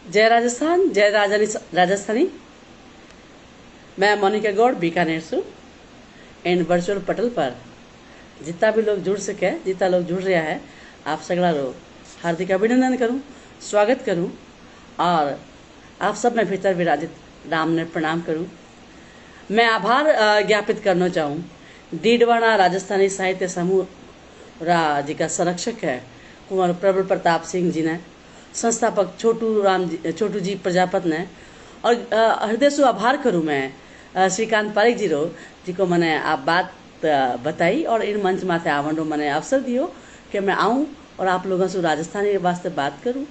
जय राजस्थान, जय राजस्थानी। मैं मोनिका गौड़ बीकानेर से एंड वर्चुअल पटल पर जितना भी लोग जुड़ सके, जितना लोग जुड़ रहा है, आप सगड़ा रो हार्दिक अभिनंदन करूं, स्वागत करूं और आप सब में भीतर विराजित राम ने प्रणाम करूं। मैं आभार ज्ञापित करना चाहूँ डीडवाना राजस्थानी साहित्य समूह जी का संरक्षक है कुमार प्रबल प्रताप सिंह जी ने, संस्थापक छोटू जी प्रजापत ने, और हृदय से आभार करूँ मैं श्रीकांत पारिक जी को मैंने आप बात बताई और इन मंच माथे आवंडो मैंने अवसर दियो कि मैं आऊँ और आप लोगों से राजस्थानी वास्ते बात करूँ।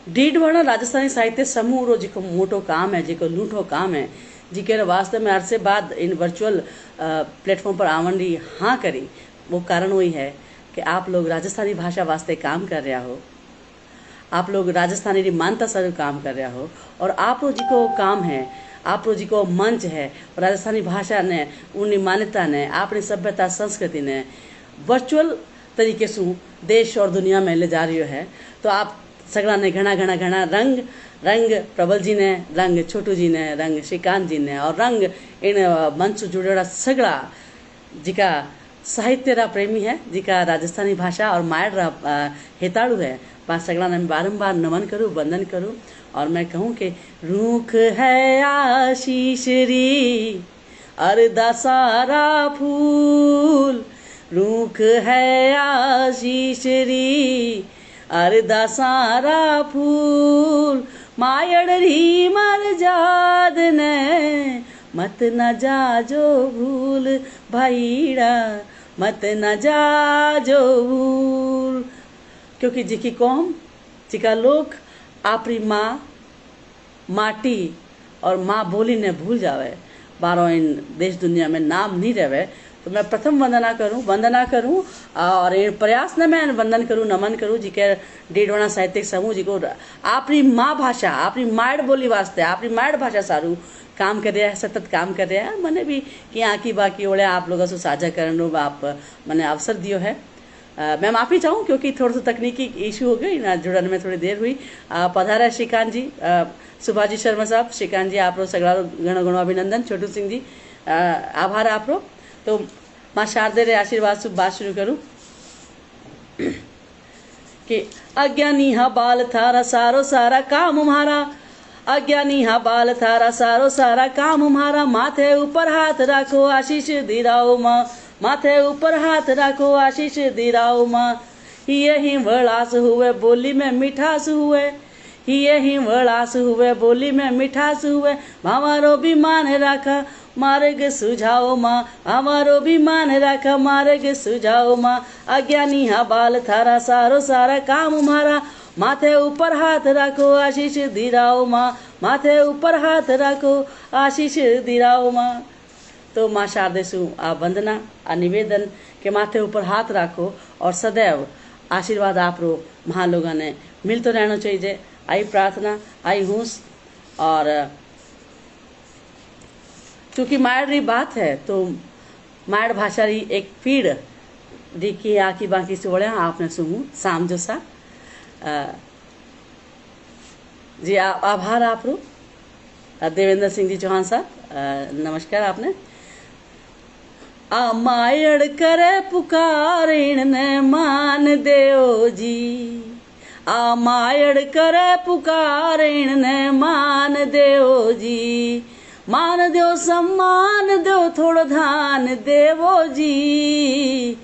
डीडवाना राजस्थानी साहित्य समूह रो जिको मोटो काम है, जिको लूठो काम है, जी के वास्ते में अरसे बाद इन वर्चुअल प्लेटफॉर्म पर आवंडी हाँ करी। वो कारण वही है कि आप लोग राजस्थानी भाषा वास्ते काम कर रहा हो, आप लोग राजस्थानी री मानता सर काम कर रहा हो और आप जी को काम है, आप जी को मंच है राजस्थानी भाषा ने, उनकी मान्यता ने, अपनी सभ्यता संस्कृति ने वर्चुअल तरीके से देश और दुनिया में ले जा रही है। तो आप सगड़ा ने घना घना घना रंग प्रबल जी ने, रंग छोटू जी ने, रंग श्रीकांत जी ने और रंग इन मंच से जुड़ेड़ा सगड़ा जिका साहित्य रा प्रेमी है, जिका राजस्थानी भाषा और मायड़ रा हेताड़ू है, पास सगड़ा ने बारंबार नमन करूँ, वंदन करूँ और मैं कहूँ कि रूख है आशीष री अरदा सारा फूल, रूख है आशीष री अरदा सारा फूल, मायड़ री मर जाद ने मत न जाजो भूल, भाईड़ा मत न जाजो भूल। क्योंकि जिकी कौम, जिका लोग आपरी माँ माटी और माँ बोली ने भूल जावे, बारो इन देश दुनिया में नाम नहीं रहे। तो मैं प्रथम वंदना करूं और इन प्रयास ने मैं वंदन करूं, नमन करूं जी के डीडवाना साहित्यिक समूह जी को आपरी माँ भाषा, आपरी मायड़ बोली वास्ते, आपरी मायड़ भाषा सारू काम कर रहा है, सतत काम कर रहा है। मैंने भी कि आँखी बाकी ओढ़े आप लोगों से साझा करने आप मैंने अवसर दियो है। मैं माफ़ी चाहूँ क्योंकि थोड़ा सा तकनीकी इशू हो गई ना, जुड़ने में थोड़ी देर हुई। पधारा श्रीकांत जी, सुभाजी शर्मा साहब, श्रीकांत जी आप लोग सगड़ा घणो घणो अभिनंदन, छोटू सिंह जी आभार आप लोग। तो माँ शारदे रे आशीर्वाद से बात शुरू करूँ कि अज्ञानी हा बाल थारा सारो सारा काम हमारा, अज्ञानी हा बाल थारा सारो सारा काम हमारा, माथे ऊपर हाथ रखो आशीष दिराओ माँ, माथे ऊपर हाथ रखो आशीष दिराओ माँ। यही वड़ास हुए बोली में मिठास हुए, यही वड़ास हुए बोली में मिठास हुए, हमारो भी मान रखा मार्ग सुझाओ माँ, हमारो भी मान रखा मार्ग सुझाओ माँ। अज्ञानी हा बाल थारा सारो सारा काम हमारा, माथे ऊपर हाथ रखो आशीष दिराओ माँ, माथे ऊपर हाथ रखो आशीष दिराओ माँ। तो माँ शारदे सु आ वंदना आ निवेदन के माथे ऊपर हाथ रखो और सदैव आशीर्वाद आप रो महा लोगों ने मिलते रहना चाहिए। आई प्रार्थना, आई हूस। और चूँकि मायड़ री बात है तो मायड़ भाषा री एक पीड़ देखी आकी बाकी से वड़े आपने सुनू शाम जो सा जी आभार आप रो। देवेंद्र सिंह जी चौहान साहब नमस्कार आपने। आ मायड़ करे पुकार ने मान देओ जी, आ मायड़ करे पुकार ने मान देओ जी, मान दो सम्मान दो थोड़ो ध्यान देवो जी,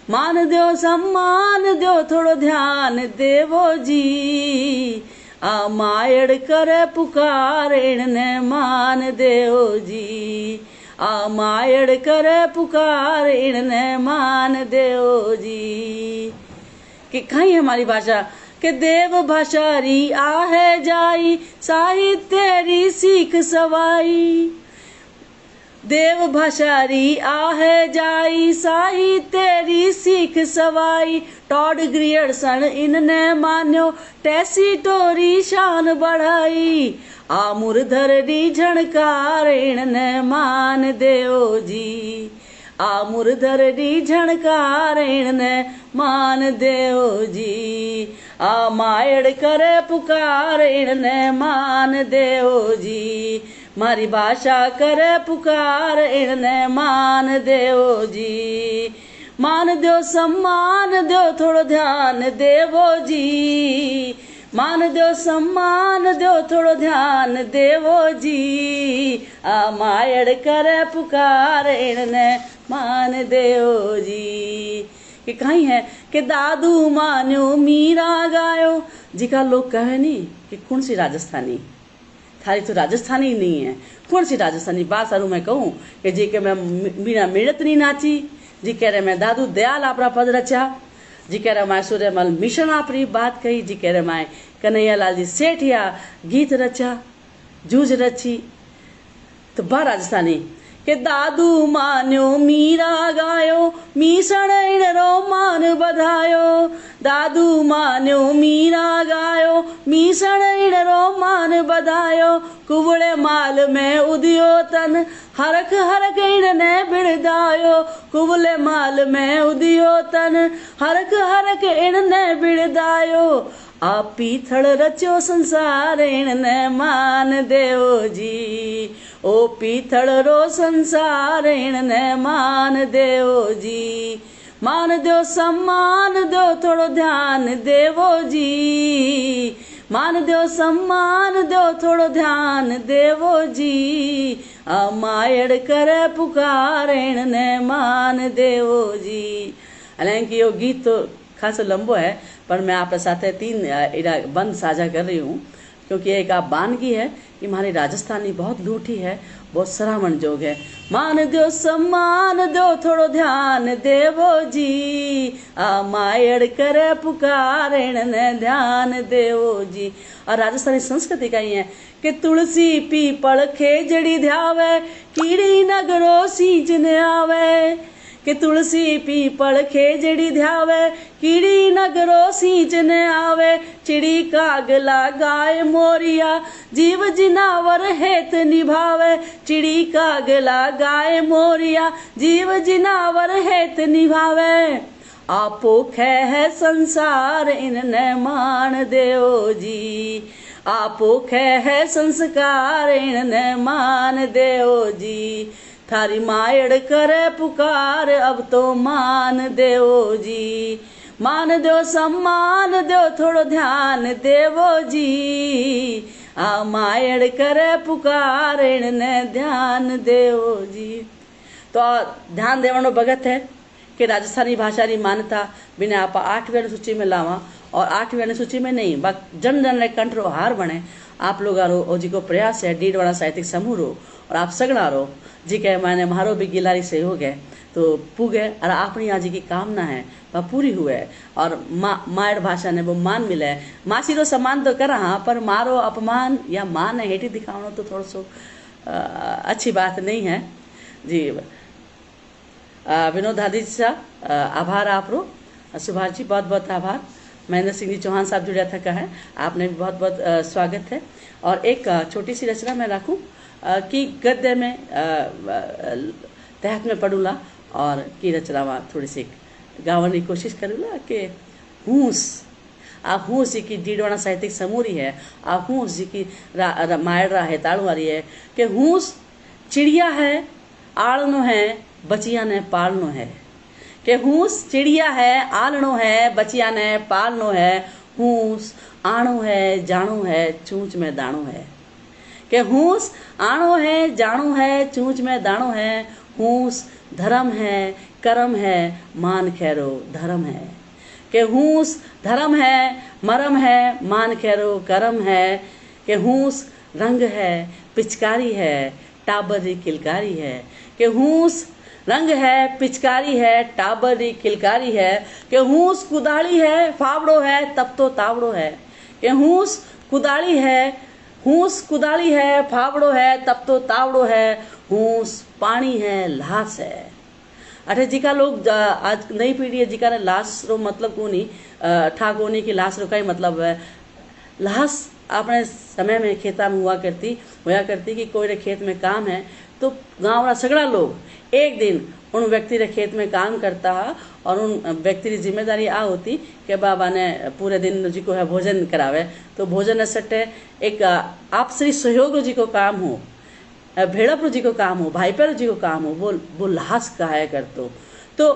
मान दो सम्मान दो थोड़ो ध्यान देवो जी, आ मायड़ करे पुकार ने मान देओ जी, आ मायड़ करे पुकार ने मान देओ जी। कि कहीं हमारी भाषा के देव भाषा री आहे जाई, साहित्य री सीख सवाई, देव भाषा री आहे जाई, साहित्य री सीख सवाई, टॉड ग्रियर्सन इनने मान्यो टैसी टोरी शान बढ़ाई, आमुर धर री झणकार ने मान देओ जी, आ मुरदरडी झणकारेण ने मान देव जी, आ मायड़ करे पुकारेण ने मान देव जी, मारी भाषा करे पुकार इन्हें मान देव जी, मान दो सम्मान दो थोड़ो ध्यान देवो जी, मान दो सम्मान दो थोड़ो ध्यान देवो जी, आ मायड़ करे पुकार इन्हें मान देव जी। कि कहीं है कि दादू मान्यो मीरा गायो जी का लोग कहे नहीं कि कौन सी राजस्थानी, थारी तो राजस्थानी नहीं है, कौन सी राजस्थानी बात सारू मैं कहूँ कि जी के मैं मीरा मेड़त नहीं नाची, जी कह रहे मैं दादू दयाल आपरा पद रचा, जी कह रहे मैं सूर्यमल मिशन आपरी बात कही, जी कह रहे मैं कन्हैया लाल जी सेठिया गीत रचा जूझ रची। तो बा राजस्थानी के दादू मान्यो मीरा गायो मीसण रो मान बधायो, दादू मान्यो मीरा गायो मीसण रो मान बधायो, कुबड़े माल में उदियो तन हरक हरक इड़ने बिड़दायो, कुबले माल में उदियो तन हरक हरक इड़ने बिड़दायो, आप पीथड़ रचो संसार इड़ने मान देव जी, ओ पीथड़ रो संसार इड़ने मान देव जी, मान दो सम्मान दो थोड़ो ध्यान देवो जी, मान दो सम्मान दो थोड़ो ध्यान देवो जी, आ मायड़ करे पुकार इड़ने मान देवो जी। हालांकि ये गीत तो खासा लंबो है, पर मैं आपके साथ 3 बंद साझा कर रही हूँ, क्योंकि एक आप वानगी है कि हमारी राजस्थानी बहुत लूठी है, बहुत सराहन जोग है। मान दो सम्मान दो थोड़ो ध्यान देवो जी, आ मायड़ करे पुकार ने ध्यान देवो जी। और राजस्थानी संस्कृति का ही है कि तुलसी पीपल खेजड़ी ध्यावे, कीड़ी नगरो सींचने आवे, कि तुलसी पीपल खेजड़ी ध्यावे, कीड़ी नगरो सींचने आवे, चिड़ी कागला गाय मोरिया जीव जिनावर हेत निभावे, चिड़ी कागला गाय मोरिया जीव जिनावर हेत निभावे, आपो खे है संसार इनने मान देव जी, आपो खे है संस्कार इनने मान देव जी, थारी मायड़ करे पुकार अब तो मान देवो जी, मान दो सम्मान दो थोड़ो ध्यान देवो जी, आ मायड़ करे पुकार ने ध्यान देवो जी। तो ध्यान देवनो भगत है कि राजस्थानी भाषा की मान्यता बिना आप 8वीं अनुसूची में लावा, और 8वीं अनुसूची में नहीं जन जन कंठरो हार बने आप लोग जी को प्रयास है डीडवाड़ा साहित्यिक समूह रो, और आप सगड़ा रो जी के मैंने मारो भी गिलारी सहयोग है तो पुगे, और अपनी आज की कामना है वह पूरी हुए, और मायड़ भाषा ने वो मान मिले है। मासी रो सम्मान तो कर रहा, पर मारो अपमान या मान है हेठी दिखाना तो थोड़ा सो अच्छी बात नहीं है जी। विनोद दादी साहब आभार आप रो, सुभाष जी बहुत बहुत आभार, महेंद्र सिंह जी चौहान साहब जुड़ा था का है, आपने भी बहुत बहुत स्वागत है। और एक छोटी सी रचना मैं रखूं कि गद्य में तहत में पढ़ूला, और की रचना वहाँ थोड़ी सी गावन की कोशिश करूँगा कि हूस आप हूस जी की डीडवाड़ा साहित्यिक समूरी है, आप हूस जी की मायड़ा है ताड़ू वाली है कि हूस चिड़िया है आलनो है बचिया ने पालनो है, कि हूस चिड़िया है आलनो है बचिया ने पालनो है, हूस आणो है जाणो है चूंच में दाणो है, कि हूस आणो है जाणो है चूंच में दाणो है, हूस धर्म है कर्म है मान खैरो धर्म है, कि हूस धर्म है मरम है मान खैरो कर्म है, कि हूस रंग है पिचकारी है टाबरी किलकारी है, कि हूस रंग है पिचकारी है टाबरी किलकारी है, कि हूस कुदाड़ी है फावड़ो है तब तो तावड़ो है, कि हूस कुदाड़ी है हूस कुदाड़ी है फावड़ो है तब तो तावड़ो है, हूस पानी है लाश है। अरे जिका लोग आज नई पीढ़ी है जिका ने लाश रो मतलब को नहीं ठाकोनी की लाश रो का ही मतलब है, लाश अपने समय में खेता में हुआ करती कि कोई रे खेत में काम है तो गाँव रा सगड़ा लोग एक दिन उन व्यक्ति रे खेत में काम करता है और उन व्यक्ति की जिम्मेदारी आ होती कि बाबा ने पूरे दिन जी को है भोजन करावे। तो भोजन सट्टे एक आपसी सहयोग जी को काम हो, भेड़प जी को काम हो, भाई पैर जी को काम हो, वो लाश कहा करतो। तो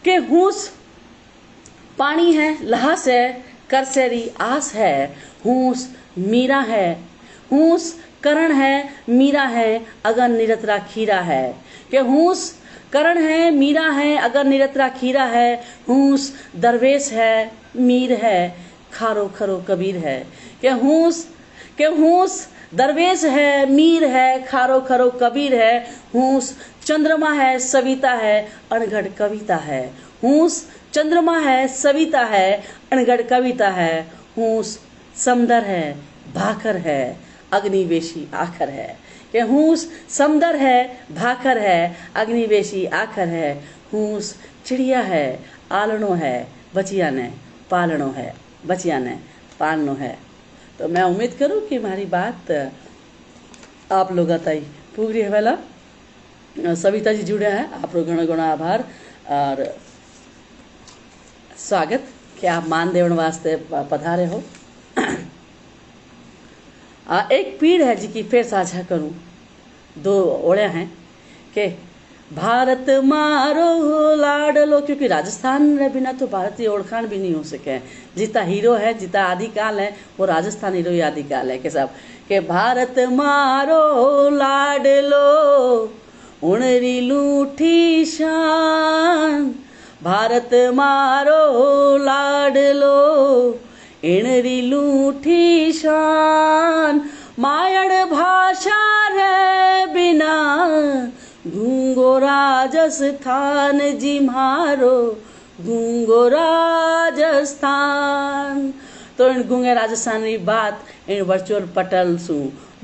के हूस पानी है, लहास है, करसेरी आस है, हूस मीरा है, हूस करण है, मीरा है, अगर निरतरा खीरा है। के हूस करण है, मीरा है, अगर निरतरा खीरा है, हूस दरवेश है, मीर है, खारो खरो कबीर है। के हूस दरवेश है, मीर है, खारो खरो कबीर है, हूस चंद्रमा है, सविता है, अनगढ़ कविता है। हूस चंद्रमा है, सविता है, अनगढ़ कविता है, हूस समदर है, भाकर है, अग्निवेशी आखर है। के हूस समदर है, भाकर है, अग्निवेशी आखर है, हूस चिड़िया है, आलनो है, बचिया ने पालनो है, बचिया ने पालनो है। तो मैं उम्मीद करूं कि हमारी बात आप लोग ताई पूरी है वाला। सविता जी जुड़े हैं, आप लोग घना घना आभार और स्वागत कि आप मान देवन वास्ते पधारे हो। एक पीढ़ है जी की फिर साझा करूं, दो ओढ़े हैं कि भारत मारो लाडलो, क्योंकि राजस्थान रे बिना तो भारतीय ओळखाण भी नहीं हो सके। जिता हीरो है, जिता आदिकाल है, वो राजस्थान हीरो ही आदिकाल है। के साहब के भारत मारो लाडलो, उणरी लूठी शान, भारत मारो लाडलो, इणरी लूठी शान, मायड़ भाषा रे बिना गूंगो राजस्थान जी मारो, गूंगो राजस्थान। तो इन गूंगे राजस्थान री बात इन वर्चुअल पटल सु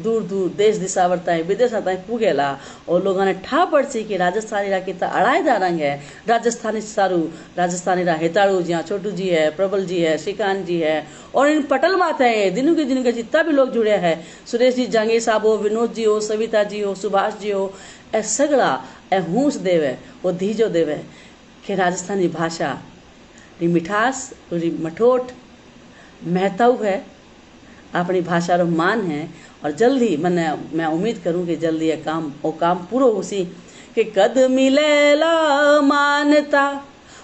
दूर दूर देश दिशावर ताई विदेश ताई पुगेला और लोगों ने ठा पड़सी कि राजस्थानी रा कितना अड़ाईदार रंग है। राजस्थानी सारू, राजस्थानी रा हेताड़ू जी, छोटू जी है, प्रबल जी है, श्रीकांत जी है और इन पटल माते हैं दिनों के जितना भी लोग जुड़े हैं, सुरेश जी जहांगीर साहब हो, विनोद जी हो, सविता जी हो, सुभाष जी हो, ए सगड़ा ए हूस देवे वो धीजो देवे कि राजस्थानी भाषा री मिठास री मठोट महत्व है, अपनी भाषा रो मान है। और जल्दी मैं उम्मीद करूं कि जल्दी ये काम पूरा होसी कि कद मिलेला मानता।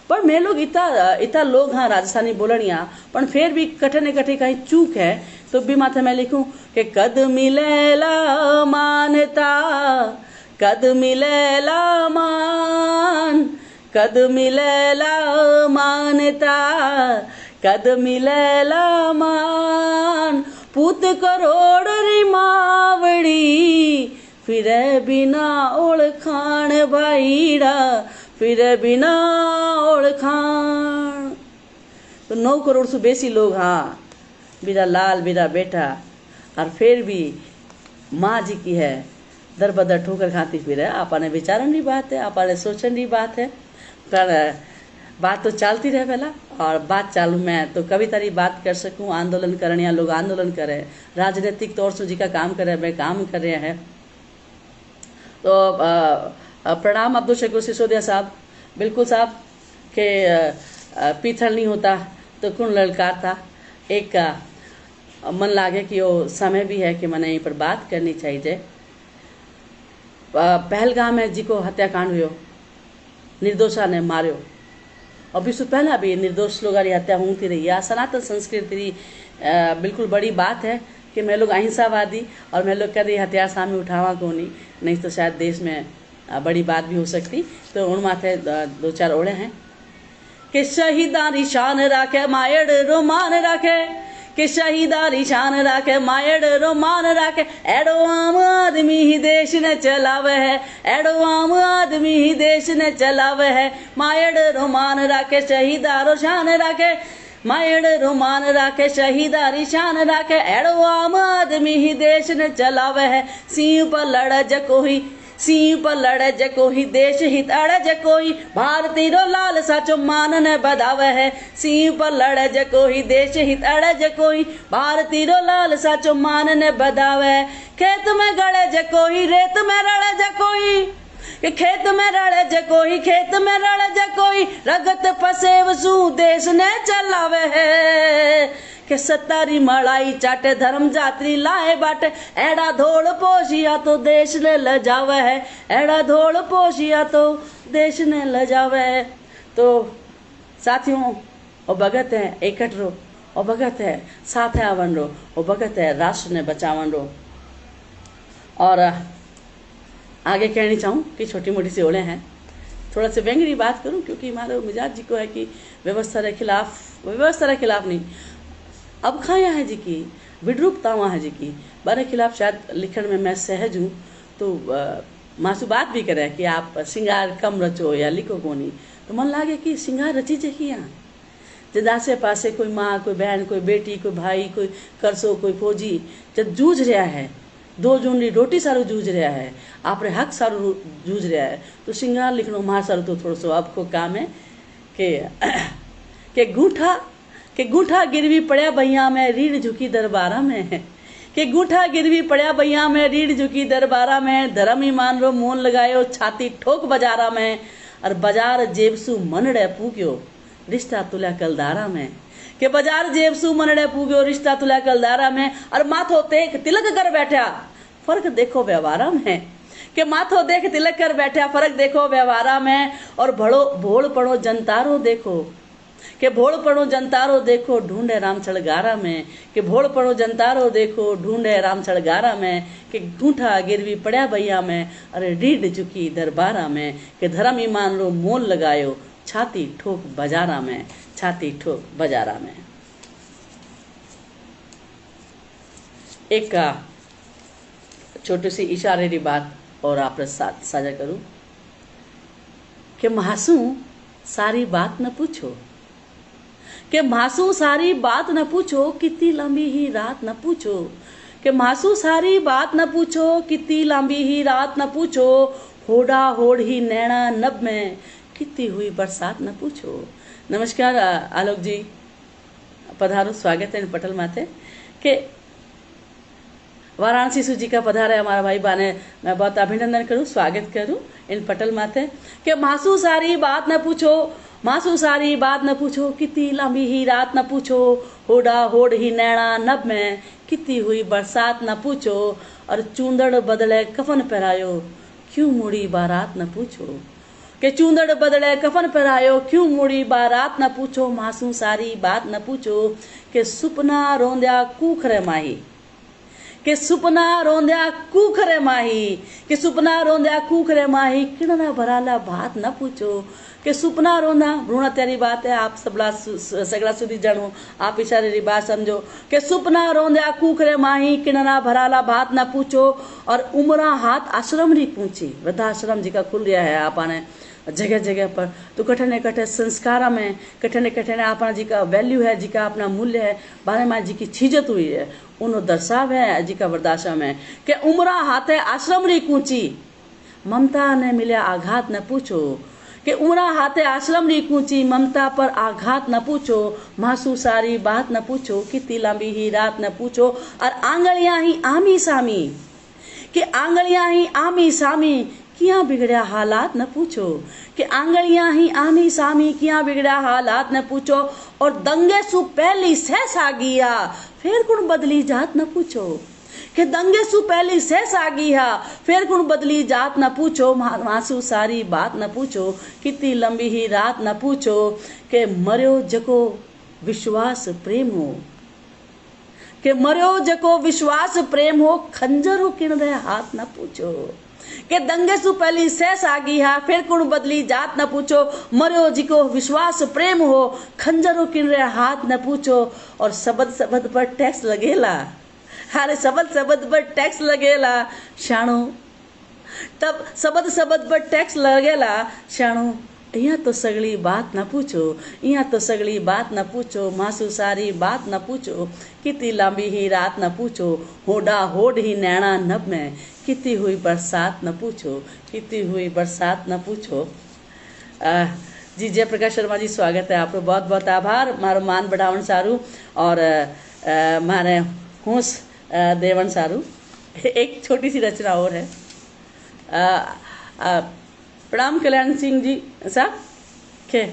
पर मैं लोग इतना लोग हाँ राजस्थानी बोलनिया पर फिर भी कठे न कठे कहीं चूक है, तो भी माथे मैं लिखूं कि कद मिलेला मानता, कद मिलेला मान, कद मिलेला मानता, कद मिलेला मान, पूत करोड़ री मावड़ी, फिरे बिना ओळखाण भाईड़ा, फिरे बिना ओळखाण। तो 9 करोड़ से बेसी लोग हाँ मेरा लाल मेरा बेटा, और फिर भी माँ जी की है दर बदर ठोकर खाती फिर है। आपने विचारन की बात है, आपने सोचन की बात है, पर बात तो चलती रहे पहला और बात चालू मैं तो कभी तारी बात कर सकूं। आंदोलन करने या लोग आंदोलन करें, राजनीतिक तौर से जी का काम कर रहे हैं, मैं काम कर रहे हैं। तो प्रणाम अब्दुल शकूर सिसोदिया साहब, बिल्कुल साहब के पीथल नहीं होता तो कौन ललकार था। एक मन लागे कि वो समय भी है कि मैंने यहीं पर बात करनी चाहिए। पहलगाम में जी को हत्याकांड हुयो, निर्दोषा ने मारियो और विश्व पहला भी निर्दोष लोग की हत्या होती रही है। सनातन संस्कृति री बिल्कुल बड़ी बात है कि मैं लोग अहिंसावादी और मैं लोग कभी हथियार सामने उठावा को नहीं तो शायद देश में बड़ी बात भी हो सकती। तो उन माथे 2-4 ओढ़े हैं कि शहीदारी शान राखे मायड़ रोमान राखे, कि शहीदारी शान राखे मायड़ रोमान राखे, एडो आम आदमी ही देश ने चलावे है, एडो आम आदमी ही देश ने चलावे है, मायड़ रोमान राखे शहीदारो शान राखे, मायड़ रोमान राखे शहीदारी शान राखे, एडो आम आदमी ही देश ने चलावे है, सिंह पर लड़ जको ही सीं पर लड़े जको ही देश हित अड़े जको ही भारती रो लाल साचो मान ने बधावे है। सीं पर लड़े जको ही देश हित अड़े जको ही भारती रो लाल साचो मान ने बधावे। खेत में गड़े जको ही रेत में रड़े जको ही कि खेत में रड़े जको ही खेत में रड़े जको ही रगत पसेव सू देश ने चलावे है। के सतारी मड़ाई चाटे धर्म जात्री लाए बाटे एड़ा धोड़ पोशिया तो देश ने ल जावे है। एड़ा धोड़ पोशिया तो देश ने ल जावे है। तो साथियों ओ भगत है एकट रो ओ भगत है साथ आवन रो ओ भगत है राष्ट्र ने बचावन रो। और आगे कहनी चाहूँ कि छोटी मोटी सी ओले हैं, थोड़ा सा व्यंग्य बात करूँ क्योंकि हमारे मिजाज जी को है कि व्यवस्था के खिलाफ नहीं अब खाया है जी की विद्रूपतावां है जी की बारे खिलाफ शायद लिखण में मैं सहज हूँ। तो मासू बात भी करे कि आप श्रृंगार कम रचो या लिखो कोनी, तो मन लागे कि श्रृंगार रची चाहिए यहाँ जब आसे पासे कोई माँ कोई बहन कोई बेटी कोई भाई कोई करसो कोई फौजी जब जूझ रहा है, 2 जून रोटी सारू जूझ रहा है, आपरे हक सारू जूझ रहा है, तो श्रृंगार लिखनो मां सारू तो थोड़ा सो आपको काम है के गूठा गिरवी पड़या भैया में रीढ़ झुकी दरबारा में। के गूठा गिरवी पड़या भैया में रीढ़ झुकी दरबारा में। धर्म ईमान रो मोन लगायो छाती ठोक बाजारा में। और बाजार जेबसू मनड़े पूग्यो रिश्ता तुल्या कलदारा में। के बाजार जेबसू मनड़े पूग्यो रिश्ता तुल्या कलदारा में। और माथो देख तिलक कर बैठा फर्क देखो व्यवहारा में। के माथो देख तिलक कर बैठा फर्क देखो व्यवहारा में। और भोड़ पड़ो जनतारो देखो के भोड़ पड़ो जनतारो देखो ढूंढे राम छड़गारा में। के भोड़ पड़ो जनतारो देखो ढूंढे राम छड़गारा में। के गूठा गिरवी पड़या भैया में अरे रीढ़ झुकी दरबारा में। के धर्म ईमान रो मोल लगायो छाती ठोक बाजारा में। छाती ठोक बाजारा में। एक छोटी सी इशारे की बात और आप साथ साझा करूं कि मासू सारी बात न पूछो कि मासू सारी बात न पूछो कितनी लंबी ही रात न पूछो। कि मासू सारी बात न पूछो कितनी लंबी ही रात न पूछो। होड़ा होड़ ही नैना नब में कितनी हुई बरसात न पूछो। नमस्कार आलोक जी पधारो, स्वागत है इन पटल माथे के वाराणसी सूजी का पधार है हमारा भाई बाने, मैं बहुत अभिनंदन करूं स्वागत करूं इन पटल माथे के मासू सारी बात न पूछो। मासू सारी बात न पूछो कितनी लंबी ही रात न पूछो। होड़ा होड़ ही नैना नब में कितनी हुई बरसात न पूछो। और चूंदड़ बदले कफन पहरायो क्यों मुड़ी बारात न पूछो। के चूंदड़ बदले कफन पहरायो क्यों मुड़ी बारात न पूछो। मासू सारी बात न पूछो के सुपना रोंद्या कूखरे माही। के सुपना रोंद्या कूखरे माही। के सुपना रोंद्या कूखरे माही किणना भराला भात न पूछो। के सुपना रोंदा भ्रूण त्यारी बात है आप सगड़ा सुधी जानो आप इशारे री बात समझो। के सुपना रोंद्या कूखरे माही किणना भराला भात न पूछो। और उमरा हाथ आश्रम री पूछी वृद्धाश्रम जी का खुल रहा है आपने जगह जगह पर, तो कठे न कठे संस्कार में कठे न कठे अपना जी का वैल्यू है जी का अपना मूल्य है बारे में जी की छीजत हुई है उन्होंने दर्शाव है जी का वृद्धाश्रम है। के उमरा हाथे आश्रम री कूची ममता ने मिले आघात न पूछो। के उमरा हाथे आश्रम री कूची ममता पर आघात न पूछो। मासू सारी बात न पूछो कितनी लंबी ही रात न पूछो। और आंगलियां ही आमी सामी कि आंगलियां ही आमी सामी किया बिगड़या हालात न पूछो। कि आंगलियां ही आमी सामी किया बिगड़या हालात न पूछो। और दंगे सु पहली सहस आ गया फिर कुण बदली जात न पूछो। कि दंगे सु पहली सहस आ गया फिर कुण बदली जात न पूछो। मासू सारी बात न पूछो कितनी लंबी ही रात न पूछो। के मर्यो जको विश्वास प्रेम हो। के मर्यो जको विश्वास प्रेम हो खंजरो किण दे हाथ न पूछो। के दंगे सु पहली सहस आ गया फिर कुण बदली जात न पूछो। मर्यो जिको विश्वास प्रेम हो खंजरो किन रे हाथ न पूछो। और सबद सबद पर टैक्स लगेला अरे सबद सबद पर टैक्स लगेला शाणो तब सबद सबद पर टैक्स लगेला शाणो यहाँ तो सगली बात न पूछो, यहाँ तो सगली बात न पूछो, मासू सारी बात न पूछो, कितनी लंबी ही रात न पूछो, होडा होड ही नैना नभ में, कितनी हुई बरसात न पूछो, कितनी हुई बरसात न पूछो। जी जयप्रकाश शर्मा जी, स्वागत है आपको, बहुत बहुत आभार। मारो मान बढ़ावन सारू और मारे होश देवन सारू। एक छोटी सी रचना और है। प्रणाम कल्याण सिंह जी साहब के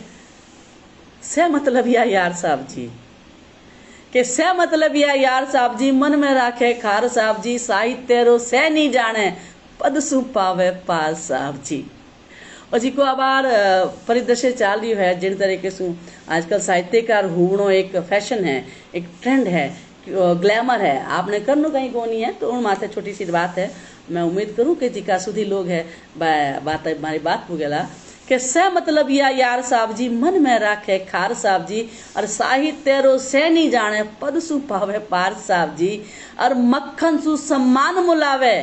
से मतलब यार साहब जी के से मतलब यार साहब जी, मन में राखे खार साहब जी, साहित्य रो से नहीं जाने पद सु पावे पार साहब जी। और जी को आबार परिदृश्य चाल रही है जिन तरीके से आजकल साहित्यकार होनो एक फैशन है, एक ट्रेंड है, ग्लैमर है, आपने करनो कहीं को नहीं है। तो उन माथे छोटी सी बात है, मैं उम्मीद करूं कि जिका सुधी लोग है बात हमारी बात पुगेला के से मतलब यार साहब जी, मन में राखे खार साहब जी, और साहित्य रो से नहीं जाने पद सु पावे पार साहब जी, और मक्खन सु सम्मान मुलावे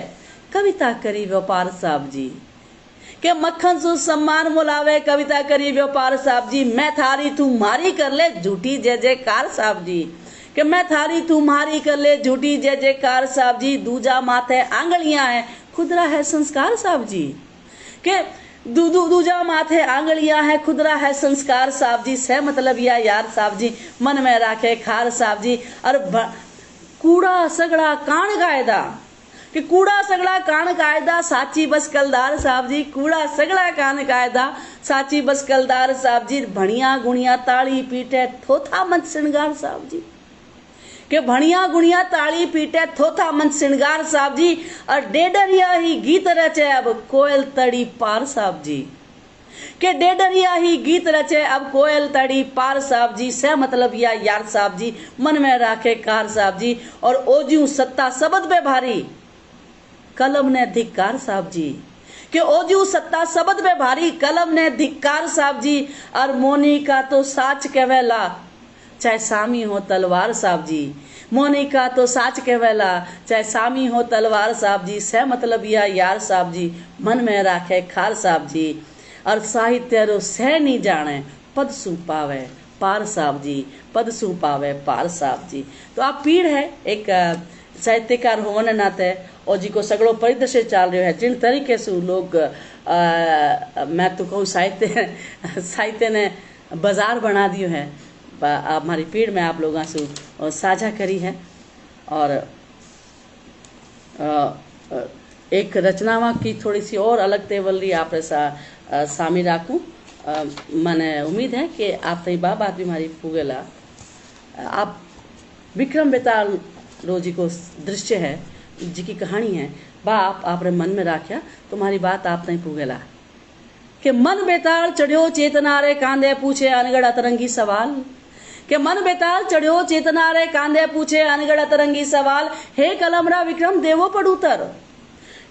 कविता करी व्यापार साहब जी, के मक्खन सु सम्मान मुलावे कविता करी व्यापार साहब जी, मैं थारी तू मारी कर ले झूठी जय जयकार साहब जी, कि मैं थारी तुम्हारी कर ले झूठी जय जयकार साहब जी, दूजा माथे आंगलियां है खुदरा है संस्कार साहब जी, के दूजा माथे आंगलियां है खुदरा है संस्कार साहब जी, से मतलब यार साहब जी, मन में राखे खार साहब जी, और कूड़ा सगड़ा कान कायदा, कि कूड़ा सगड़ा कान कायदा साची बस कलदार साहब जी, कूड़ा सगड़ा कान कायदा साची बस कलदार साहब जी, भणिया गुणिया ताली पीटे थोथा मंच श्रृंगार साहब जी, के भणिया गुणिया ताली पीटे थोथा मंच श्रृंगार साहब जी, और डेडरिया ही गीत रचे अब कोयल तड़ी पार साहब जी, के डेडरिया ही गीत रचे अब कोयल तड़ी पार साहब जी, से मतलब यार साहब जी, मन में राखे कार साहब जी, और ओजू सत्ता शब्द में भारी कलम ने धिक्कार साहब जी, के ओजू सत्ता शब्द में भारी कलम ने धिक्कार साहब जी, और मोनी का तो साच कहवेला चाहे सामी हो तलवार साहब जी, मोनी का तो साच कहवेला चाहे सामी हो तलवार साहब जी, से मतलब यार साहब जी, मन में राखे खार साहब जी, और साहित्य रो से नहीं जाने पद सु पावे पार साहब जी, पद सु पावे पार साहब जी। तो आप पीढ़ है एक साहित्यकार होने नाते, और जी को सगड़ो परिदृश्य चाल रहे है जिन तरीके से लोग मैं तो कहूँ साहित्य ने बाजार बना दियो है, हमारी पीढ़ में आप लोगों से साझा करी है। और एक रचनावा की थोड़ी सी और अलग तेवली आप शामिल राखूं, मैंने उम्मीद है कि आप तई बात भी हमारी पुगेला। आप विक्रम बेताल रोजी को दृश्य है जी की कहानी है, बा आपने मन में राख्या तुम्हारी बात आप नहीं पुगेला, कि मन बेताल चढ़ियो चेतना रे कांदे पूछे अनगढ़ अतरंगी सवाल, के मन बेताल चढ़ियो चेतना रे कांदे पूछे अनगढ़ अतरंगी सवाल, हे कलमरा विक्रम देवो पड़ूतर,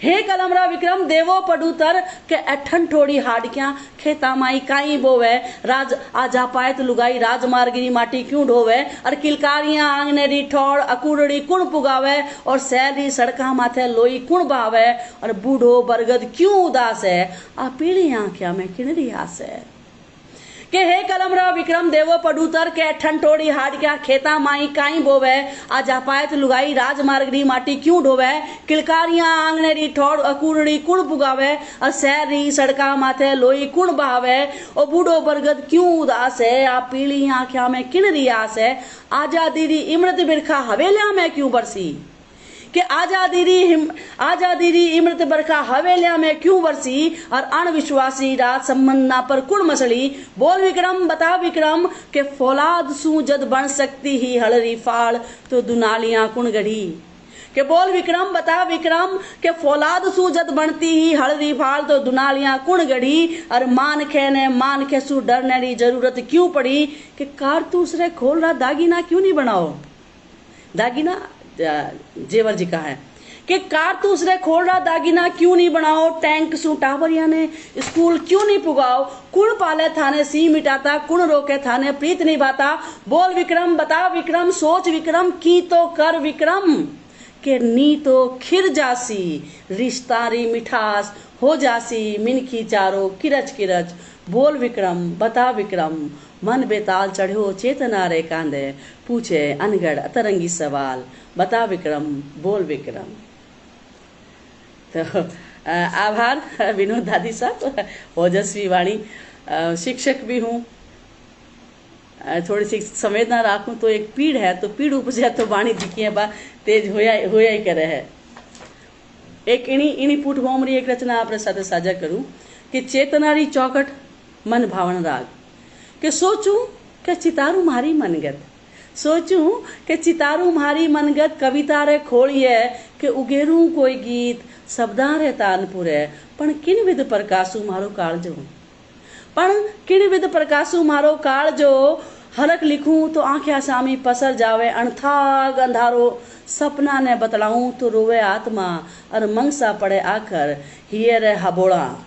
हे कलमरा विक्रम देवो पड़ूतर, के अठन ठोड़ी हाडक्या खेता माई काई बोवे, राज आजा पायत लुगाई राजमार्गिनी माटी क्यों ढोवे, और किलकारियां आंगने री ठोड़ अकूड़ड़ी कुण पुगावे, और सैली सड़का माथे लोई कुण बहावे, और बूढ़ो बरगद क्यों उदास है, आ पीली आंख्या में किणरी आस है, के हे कलमरा विक्रम देवो पडूतर, के ठंटोड़ी हाड क्या खेता माई काई बोवे, आ जापायत लुगाई राजमार्गनी माटी क्यों ढोवे, किलकारियां आंगने री ठोड़ अकूड़ड़ी कुण पुगावे, और सैरी सड़का माथे लोई कुण बहावे, और बूढ़ो बरगद क्यों उदास है, आ पीली आंख्या में किन रियास है, आजादी री इमृत बिरखा हवेलिया में क्यों बरसी, कि आजादी री इमृत बरखा हवेलिया में क्यों बरसी, और अणविश्वासी रात संबंधना पर कुण मसली, बोल विक्रम बता विक्रम, के फौलाद सू जद बन सकती ही हलरी फाड़, तो दुनालियां कुण गढ़ी, के बोल विक्रम बता विक्रम, के फौलाद सू जद बनती ही हलरी फाड़, तो दुनालियां कुण गढ़ी, और मान खे सू डरने री जरूरत क्यों पड़ी, कि कारतूस रे खोल रहा दागीना क्यों नहीं बनाओ, दागीना जेवर जी का है, कि कारतूस रे खोल रहा दागीना क्यों नहीं बनाओ, टैंक सू टावरिया ने स्कूल क्यों नहीं पुगाओ, कुण पाले थाने सी मिटाता, कुण रोके थाने प्रीत निभाता, बोल विक्रम बता विक्रम, सोच विक्रम की तो कर विक्रम, के नी तो खिर जासी रिश्तारी मिठास हो जासी, मिनखी चारो किरच किरच बोल विक्रम बता विक्रम, मन बेताल चढ़ो चेतना रे कांदे, पूछे अनगढ़ अतरंगी सवाल, बता विक्रम बोल विक्रम। तो आभार विनोद दादी साहब, ओजस्वी वाणी। शिक्षक भी हूँ, थोड़ी सी संवेदना राखूं तो एक पीड़ है, तो पीड़ उपजे तो वाणी दिखिए बा तेज होया ही करे है। एक इनी पुट भोमरी एक रचना आपने साथ साझा करूं कि चेतनारी चौकट मन भावन राग, कि सोचूं कि चितारू मारी मनगत, सोचूं कि चितारू मारी मनगत, कविता रे खोलिए कि उगेरू कोई गीत, शब्दां रे तानपुरे, पण किन विध प्रकाशू मारो कालजो, पण किन विध प्रकाशू मारो कालजो, हलक लिखूं तो आंखें सामी पसर जावे, अणथाग अंधारो सपना ने बतलाऊं तो रोवे आत्मा, और मंगसा पड़े आकर हिये रे हबोड़ा,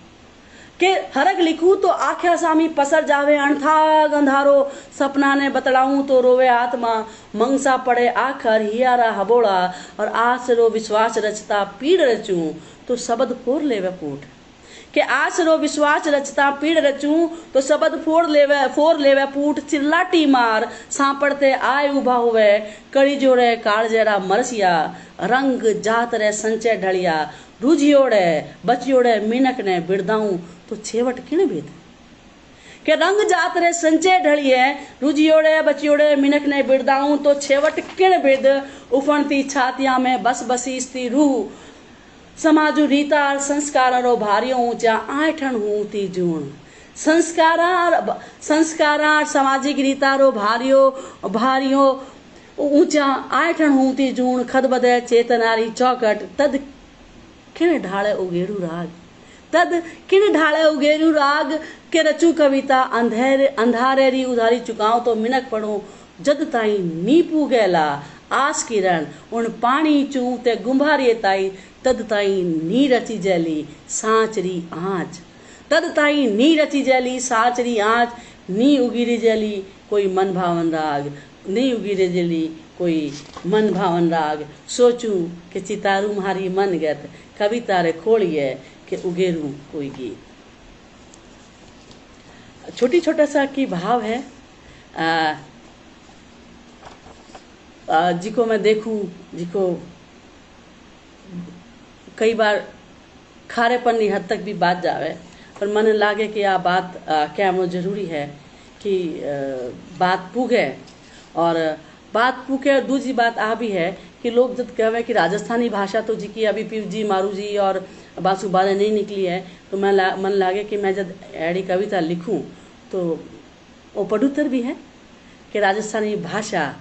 के हरक लिखूं तो आंखें सामी पसर जावे, अणथाग अंधारो सपना ने बतलाऊं तो रोवे आत्मा, मंगसा पड़े आखर हियारा हबोड़ा, और आसरो विश्वास रचता पीड़ रचूं तो शब्द फोर लेवे फूट, के आसरो विश्वास रचता पीड़ रचूं तो शब्द फोर लेवे फूट, चिल्लाटी मार सांपड़ते आए उभा हुए, कड़ी जोड़े कालजेरा मरसिया, रंग जात रे संचय ढलिया, रूझियोड़े बचियोड़े मिनक ने बिरदाऊं तो छेवट किण भेद, के रंग जात रे संचय ढलिए, रूझियोड़े बचियोड़े मिनक ने बिरदाऊं तो छेवट किण भेद, उफणती छातियां में बस बसीस्ती रूह, समाजु रीतार संस्कारो भारियों ऊंचा आठन हूती जूण, संस्कारार सामाजिक रीतारो भारियो ऊंचा आठन हूती जूण, खद बदे चेतनारी चौकट, तद किण ढाले उगेरू राग, तद किण ढाले उगेरू राग, के रचू कविता अंधारेरी उधारी चुकाऊं तो मिनक पढ़ूं, जद ताई नीपू गैला आस किरण, उन पानी चू ते गुंभारिये ताई, तद ताई नी रची जैली सांचरी आँच, तद ताई नी रची जैली सांचरी आँच, नी उगिरी जैली कोई मन भावन राग, नी उगिरी जैली कोई मन भावन राग, सोचूं कि चितारू मारी मन गत, कविता रे खोलिए कि उगेरू कोई गीत। छोटी छोटा सा की भाव है, जिको मैं देखूं, जिको कई बार खारेपन की हद तक भी बात जावे, पर मन लागे कि आ बात कहना जरूरी है कि बात पूगे, और बात पूगे। और दूसरी बात आ भी है कि लोग जब कहे कि राजस्थानी भाषा तो जी की अभी पीव जी मारू जी और बासु बातें नहीं निकली है, तो मन लागे कि मैं जब एड़ी कविता लिखूं तो वो पढ़ूतर भी है कि राजस्थानी भाषा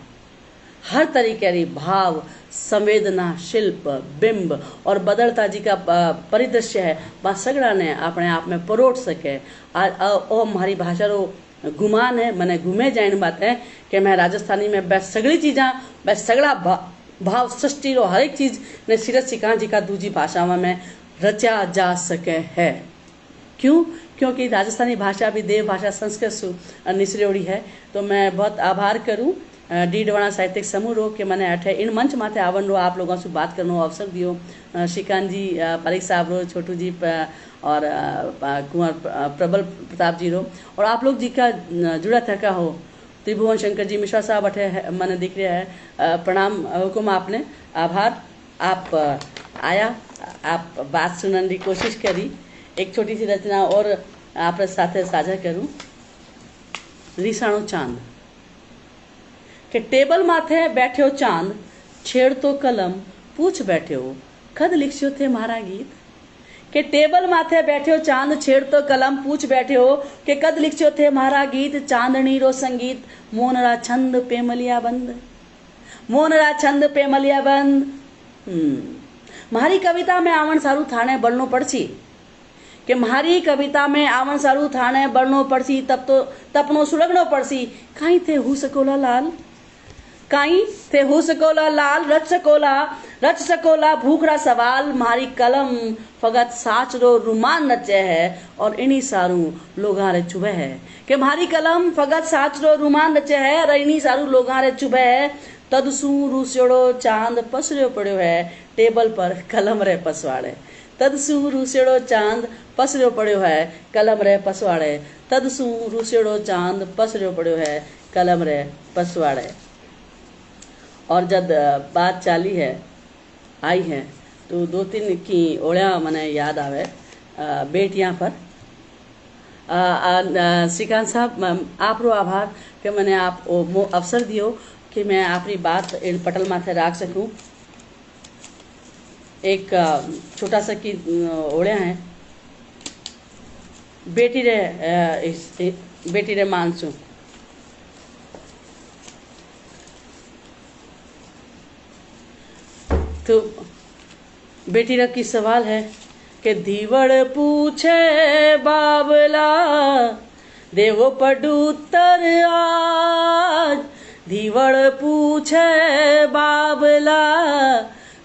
हर तरीके की भाव, संवेदना, शिल्प, बिंब और बदलता जी का परिदृश्य है, वह सगड़ा ने अपने आप में परोट सके। और हमारी भाषा रो गुमान है, मैंने घूमे जाने बात है कि मैं राजस्थानी में बस सगड़ी चीज़ा, बस सगड़ा भाव सृष्टि रो हर एक चीज़ ने सिरत सिखा जी का दूसरी भाषा में रचा जा सके है। क्यों? क्योंकि राजस्थानी भाषा भी देव भाषा संस्कृत से निसरेड़ी है। तो मैं बहुत आभार करूं डीडवाणा साहित्यिक समूह रो के मैंने अठे इन मंच माथे आवन रो आप लोगों से बात करने अवसर दियो। श्रीकांत जी, पारिक साहब रो, छोटू जी और कुंवर प्रबल प्रताप जी रो, और आप लोग जी का जुड़ा थका हो। त्रिभुवन शंकर जी मिश्रा साहब अठे मैंने दिख रहा है। प्रणाम हुकुम आपने, आभार। आप आया, आप बात सुनने की कोशिश करी। एक छोटी सी रचना और आप साथ साझा करूं। रिसाणो चांद के टेबल माथे बैठो चांद, छेड़ तो कलम पूछ बैठो, खद लिखियो थे मारा गीत। के टेबल माथे बैठो चांद, छेड़ तो कलम पूछ बैठो, के कद लिखियो थे मारा गीत। चांदनी रो संगीत मोनरा छंद पेमलिया बंद, मोनरा छंद पेमलिया बंद। मारी कविता में आवन सारू थाने बढ़नो पड़सी, कि मारी कविता में आवन सारू थाने बढ़नो पड़सी, तब तो तपनो सुलगनो पड़सी। काई थे हु सकोला लाल, काई थे हो सकोला लाल, रच सकोला भूखरा सवाल। मारी कलम फगत साच रो रुमान नचे है, और इन्हीं सारू लोगा रे चुभे है। कि मारी कलम फगत साच रो रुमान नचे है, और इन्हीं सारू लोगा रे चुभे है। तदसू रूस्योड़ो चांद पसरियो पड़ो है, टेबल पर कलम रे पसवाड़े। तदसू रूसेड़ो चांद पसरियो पड़ियो है कलम रे पसवाड़े। तदसू रूसेड़ो चांद पसरियो पड़ियो है कलम रे पसवाड़े। और जब बात चाली है आई है तो दो तीन की ओढ़िया मने याद आवे बेटियां पर। श्रीकांत साहब आपरो आभार कि मैंने आप अवसर दियो कि मैं अपनी बात इन पटल माथे राख सकूं। एक छोटा सा की ओढ़िया है बेटी रे मानसू। तो बेटी रा की सवाल है कि धीवड़ पूछे बाबला देवो पडूतर आज। धीवड़ पूछे बाबला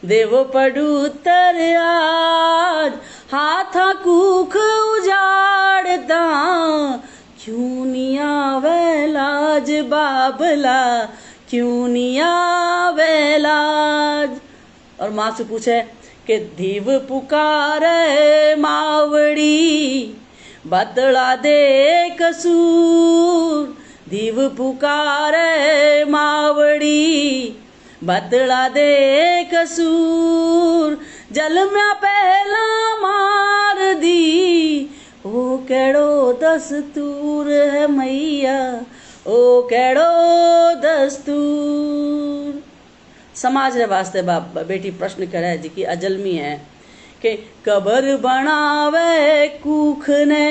देवो पडूतर आज। हाथा कूख उजाड़ता क्यों नहीं आवे लाज बाबला क्यों नहीं आवे लाज। और माँ से पूछे कि धीव पुकारे मावड़ी बतला दे कसूर। धीव पुकारे मावड़ी बतला दे कसूर। जल में पहला मार दी ओ केड़ो दस्तूर है मैया ओ केड़ो दस्तूर। समाज रे वास्ते बाप बेटी प्रश्न करे जी की अजलमी है कि कबर बनावे कूख ने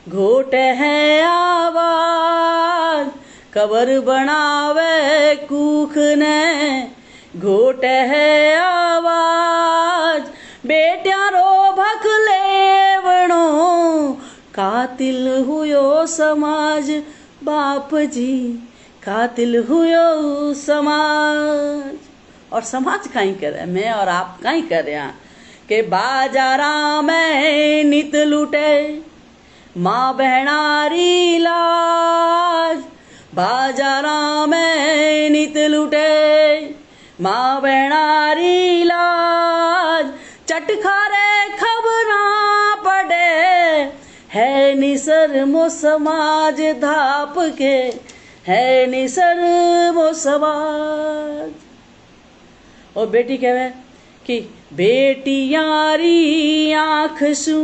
घोटे है आवाज। कबर बनावे कूख ने घोटे है आवाज। बेटिया रो भख लेवणो कातिल हुयो समाज बाप जी कातिल हुयो समाज। और समाज काई करे मैं और आप काई कर रहे हैं कि बाजारा में नित लूटे माँ बहनारी लाज। बाजारा में नित लूटे माँ बहनारी लाज। चटखारे खबरा पड़े है निसर मो समाज धाप के है निसर मो समाज। और बेटी कहे कि बेटियारी आँख सू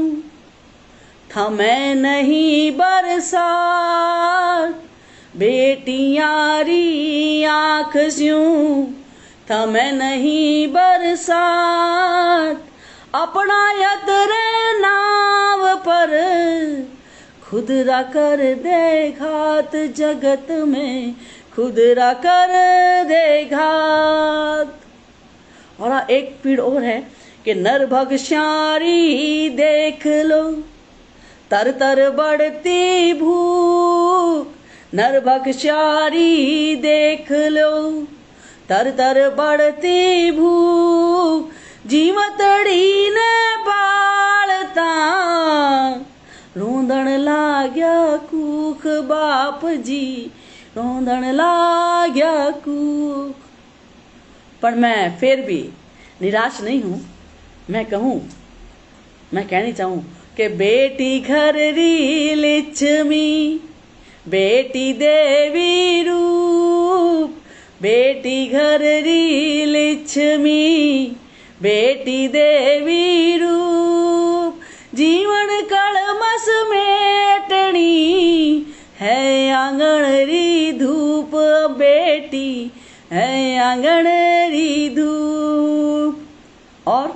थमे नहीं बरसात। बेटियारी आँख स्यूं थमे नहीं बरसात। अपना यतरे नाव पर खुद रा कर दे घात जगत में खुद रा कर दे घात। और एक पीड़ और है कि नरभक्षारी देख लो तर तर बढ़ती भूख। नरभक्षारी देख लो तर तर बढ़ती भूख। जीवतड़ी ने पालता रोंदण लाग्या कूख बाप जी रोंदण लाग्या कूख। पर मैं फिर भी निराश नहीं हूँ। मैं कहनी चाहूँ कि बेटी घर री लिच्छमी बेटी देवी रूप। बेटी घर री लिच्छमी बेटी देवी रूप। जीवन कलमस मेटनी है आंगन री धूप। बेटी है आंगन री धूप। और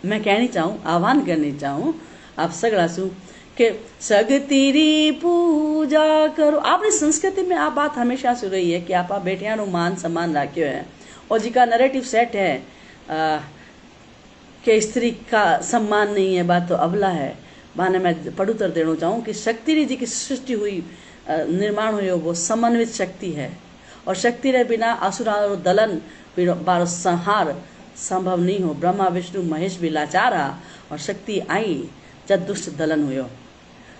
मैं कहनी चाहूँ आह्वान करनी चाहूँ आप सगड़ा सु कि सगतीरी पूजा करो। आपनी संस्कृति में आ बात हमेशा से रही है कि आप बेटियां नो मान सम्मान राख्यो है। और जिका नरेटिव सेट है कि स्त्री का सम्मान नहीं है बात तो अबला है। माने मैं पढ़ूतर देना चाहूँ कि शक्ति री जी की सृष्टि हुई निर्माण हुई वो समन्वित शक्ति है। और शक्ति रे बिना असुरारो दलन बारो संहार संभव नहीं हो। ब्रह्मा विष्णु महेश भी लाचार हा और शक्ति आई जब दुष्ट दलन हुयो।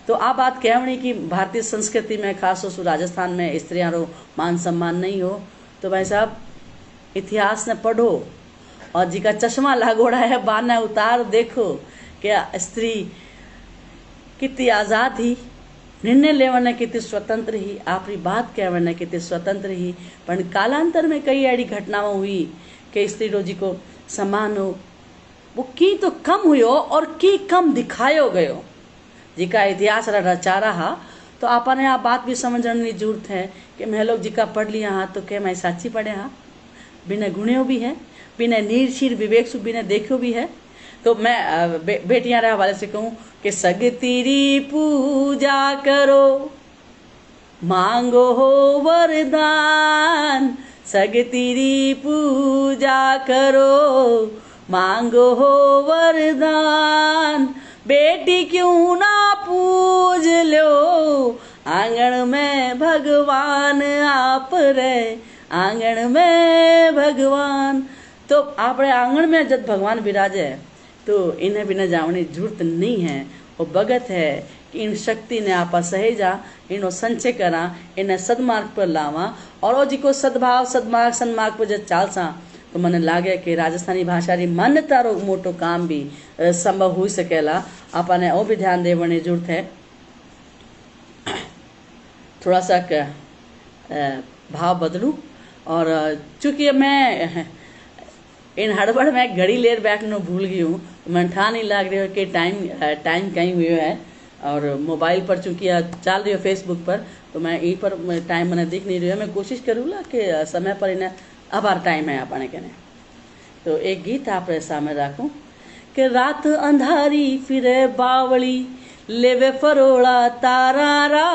तो आ बात कहवणी की भारतीय संस्कृति में खास हो राजस्थान में स्त्रियां रो मान सम्मान नहीं हो। तो भाई साहब इतिहास ने पढ़ो और जी का चश्मा लागोड़ा है बाना उतार देखो क्या स्त्री कितनी आज़ाद ही निर्णय लेवने कितनी स्वतंत्र ही आपरी बात कहने कितनी स्वतंत्र ही पर कालांतर में कई अड़ी घटनाओं हुई कि स्त्री रोजी को सम्मान हो वो की तो कम हुयो और की कम दिखायो गयो जिका इतिहास रचा रहा तो आपने आप बात भी समझने की जरूरत है कि मैं लोग जिका पढ़ लिया हाँ तो क्या मैं साची पढ़े हाँ बिना गुणियों भी है बिना नीर शीर विवेक सु बिना देखियो भी है। तो मैं बेटियां रे हवाले से कहूँ कि सग तेरी पूजा करो मांगो हो वरदान सग तेरी पूजा करो मांगो हो वरदान बेटी क्यों ना पूज लो आंगन में भगवान आप रे आंगन में भगवान। तो आपणे आंगन में जब भगवान विराजे तो इन्हें बिना जावनी जरूरत नहीं है वो भगत है कि इन शक्ति ने आपा सहेजा इनो संचय करा इन्हें सदमार्ग पर लावा और वो जी को सद्भाव सदमार्ग सन्मार्ग पर जब चालसा तो मने लागे कि राजस्थानी भाषा री मान्यता रो मोटो काम भी संभव हो सकेला आपने वो भी ध्यान देवने जरूरत है। थोड़ा सा भाव बदलूं और चूंकि मैं इन हड़बड़ में घड़ी लेर बैठना भूल गई हूँ मैं ठान नहीं लाग रही हो कि टाइम कहीं हुए है और मोबाइल पर चूंकि चल रही हो फेसबुक पर तो मैं यहीं पर टाइम मैंने दिख नहीं रही है। मैं कोशिश करूँगा कि समय पर इन्हें आभार टाइम है अपने कहने। तो एक गीत आप सामने रखूँ कि रात अंधारी फिरे बावली लेवे फरोड़ा तारा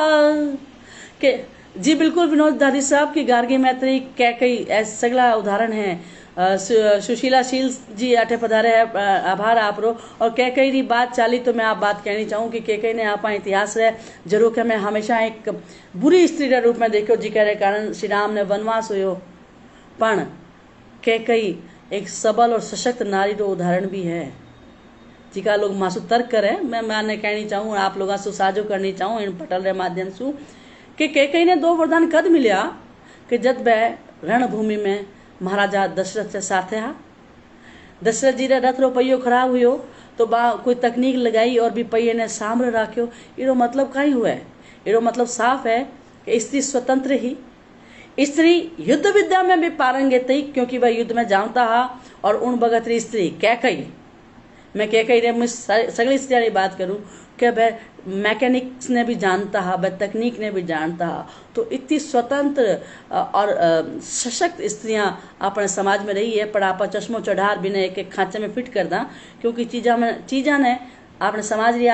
के जी बिल्कुल विनोद दादी साहब की गार्गी मैत्री कैकई सगला उदाहरण है। सुशीला शील जी अठे पधारे है आभार आप रो और कैकई री बात चाली तो मैं आप बात कहनी चाहूँ कि कैकई ने आपा इतिहास रे जरूर के मैं हमेशा एक बुरी स्त्री रे रूप में देखो जी के कारण श्री राम ने वनवास हुयो पण कैकई एक सबल और सशक्त नारी रो उदाहरण भी है जिका लोग मासू तर्क करे मैं कहनी चाहूँ आप लोग से साझो करनी चाहूँ इन पटल रे माध्यम से कि कैकई ने 2 वरदान कद मिलिया कि जब वह रणभूमि में महाराजा दशरथ से साथे हा दशरथ जी रे रथ रो पहियो खराब हुयो तो बा कोई तकनीक लगाई और भी पहिए ने सामने राख्यो इरो मतलब कहीं हुआ है इरो मतलब साफ है कि स्त्री स्वतंत्र ही स्त्री युद्ध विद्या में भी पारंगत थी क्योंकि वह युद्ध में जानता हा और उन भगत री स्त्री कैकई मैं कैकई रे सगली स्त्रियां री बात करूं कि वह मैकेनिक्स ने भी जानता है वह तकनीक ने भी जानता है तो इतनी स्वतंत्र और सशक्त स्त्रियां अपने समाज में रही है पर आपा चश्मो चढ़ार भी ने एक खांचे में फिट कर दा क्योंकि चीजा ने अपने समाज री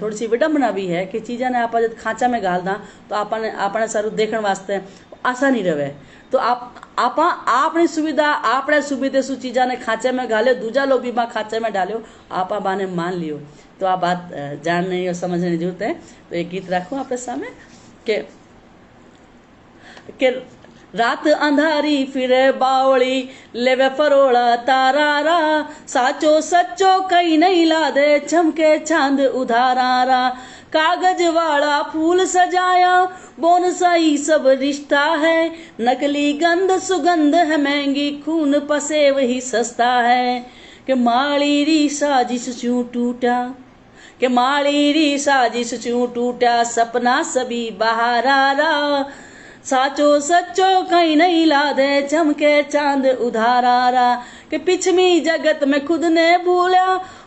थोड़ी सी विडंबना भी है कि चीजा ने आप जब खांचा में गाल दा तो आपने सारू देखने वास्ते आसानी रहे तो आपने सुविधा आपने सुविधे सु चीजा ने खांचे में गाले दूजा लोग भी बा खांचे में डालो आपा बाने मान लियो तो आप बात जानने और समझने की जरूरत है। तो एक गीत रखो आपके सामने के रात अंधारी फिरे बावली लेवे फरोड़ा तारा साचो सच्चो कहीं नहीं ला दे चमके चांद उधारा कागज वाला फूल सजाया बोनसाई सब रिश्ता है नकली गंध सुगंध है महंगी खून पसे वही सस्ता है कि माली री साजिश क्यों टूटा कि माली री साजिश क्यों टूटा सपना सभी बाहर आ रहा साचो सच्चो कहीं नहीं ला दे चमके चांद उधारा कि पिछमी जगत में खुद ने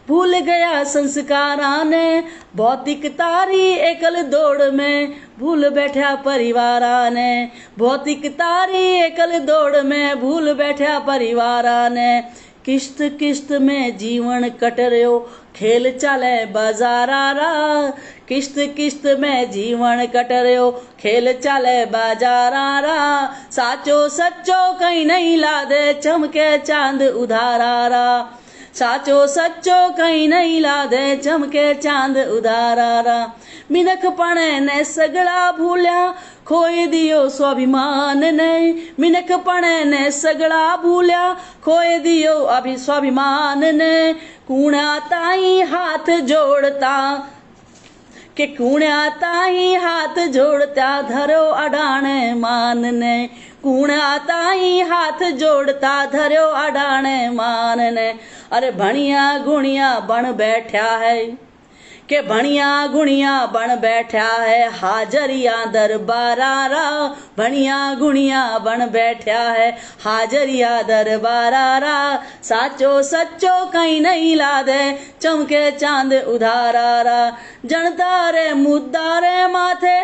भूल गया संस्कारा ने भौतिक तारी एकल दौड़ में भूल बैठा परिवारा ने भौतिक तारी एकल दौड़ में भूल बैठा परिवारा ने किस्त किस्त में जीवन कट रहो खेल चले बाजारा किस्त किस्त में जीवन कट रहो खेल चले बाजारा साचो सच्चो कहीं नहीं ला दे चमके चांद उधारा साचो सच्चो कहीं नहीं ला दे चमके चांद उधारा मिनख पणे ने सगड़ा भूलिया खोए दियो स्वाभिमान ने मिनख पणे ने सगड़ा भूलिया खोए दियो अभी स्वाभिमान ने कूणा ताई हाथ जोड़ता कि कूणा ताई हाथ जोड़ता धरो अडाणे मान ने कूण आताई हाथ जोड़ता धर्यो अडाणे मान ने। अरे भणिया गुणिया बन बैठा है के भणिया गुणिया बन बैठा है हाजरिया दरबारा रा। भणिया गुणिया बन बैठा है हाजरिया दरबारा रा। साचो सच्चो कहीं नहीं लादे चमके चांद उधारा रा। जनता रे मुद्दा रे माथे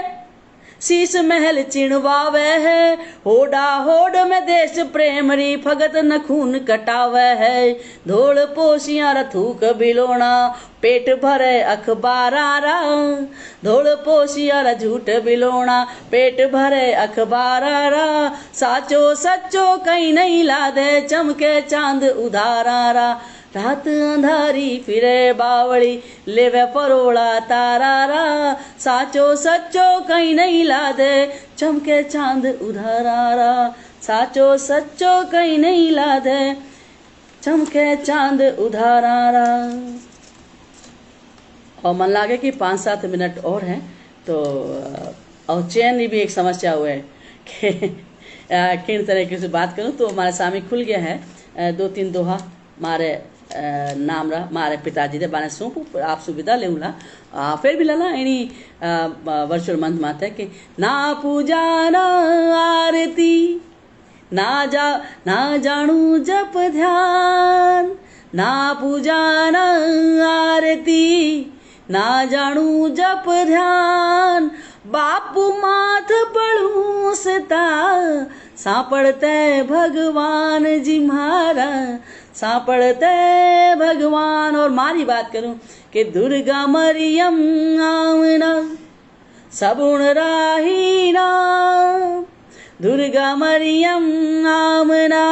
शीश महल चिणवावे है। होड़ा होड़ में देश प्रेम री भगत न खून कटावे है। धोल पोशिया रथूक बिलोना पेट भरे अखबारा रा। धोल पोशिया रा झूठ बिलोना पेट भरे अखबारा रा। साचो सच्चो कहीं नहीं लादे चमके चांद उधारा रा। रात अंधारी फिरे बावड़ी लेवे परोड़ा तारा रा। साचो सच्चो कहीं नहीं लादे चमके चांद उधारा रा। साचो सच्चो कहीं नहीं लादे चमके चांद उधारा रा। और मन लागे कि 5-7 मिनट और हैं तो और चैन भी एक समस्या हुआ है कि किन तरीके से बात करूं। तो हमारे सामने खुल गया है 2-3 दोहा मारे नाम रहा मारे पिताजी दे बाने सौंपू आप सुविधा लेऊला फिर भी लला एनी वर्चुअल मंथ माते कि ना पूजा ना आरती ना जानू जप ध्यान। ना पूजा ना आरती ना जानू जप ध्यान। बापू माथ पढ़ू सता सापड़ते भगवान जी म्हारा। सापड़ते भगवान। और मारी बात करूं कि दुर्गा मरियम आमना सबुण राही नाम। दुर्गा मरियम आमना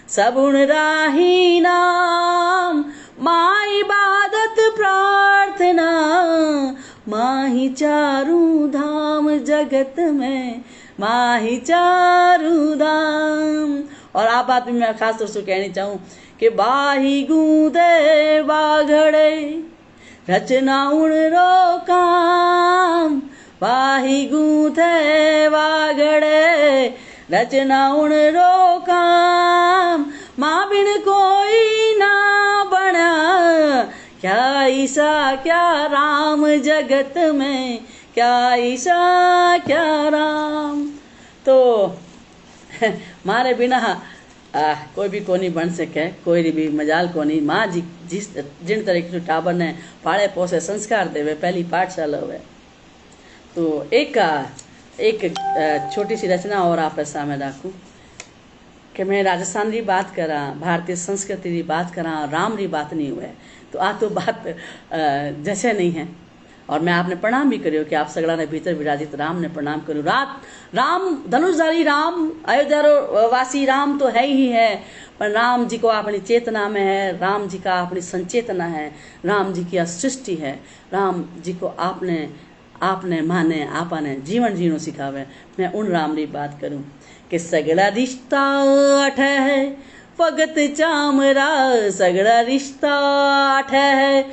सबुण राही नाम। माँ इबादत प्रार्थना माँ ही चारू धाम जगत में माँ ही चारू धाम। और आप बात भी मैं खास तौर से कहनी चाहूँ कि बाही गूंदे बाघड़े रचना उण रो काम। बाही गूंदे बाघड़े रचना उण रो काम। माँ बिन कोई ना बना क्या ईसा क्या राम जगत में क्या ईसा क्या राम। तो मारे बिना कोई भी कोनी बन सके कोई भी मजाल कोनी। माँ जी जिन तरीके से टाबर ने पाले पोसे संस्कार देवे पहली पाठशाला हुए। तो एक छोटी सी रचना और आप सामने रखूं कि मैं राजस्थान की बात करा भारतीय संस्कृति की बात करा राम की बात नहीं हुए तो आ तो बात जैसे नहीं है। और मैं आपने प्रणाम भी करियो कि आप सगड़ा ने भीतर विराजित राम ने प्रणाम करूँ। राम धनुषधारी राम अयोध्या वासी राम तो है ही है पर राम जी को अपनी चेतना में है। राम जी का अपनी संचेतना है। राम जी की सृष्टि है। राम जी को आपने माने आपने जीवन जीनो सिखावे। मैं उन राम की बात करूं कि सगड़ा रिश्ता अठ है फगत चामरा। सगड़ा रिश्ता अठ है